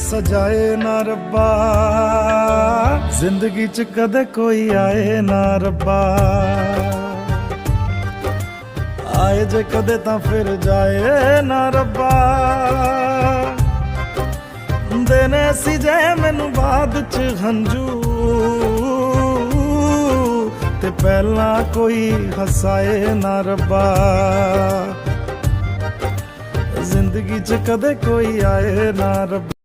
सजाए ना रब्बा, जिंदगी च कदे कोई आए ना रब्बा। आए जे कदे तां फिर जाए ना रब्बा। देने सी जे मैनू बाद च हंजू, ते पहला कोई हसाए ना रब्बा। जिंदगी च कदे कोई आए ना रब्बा।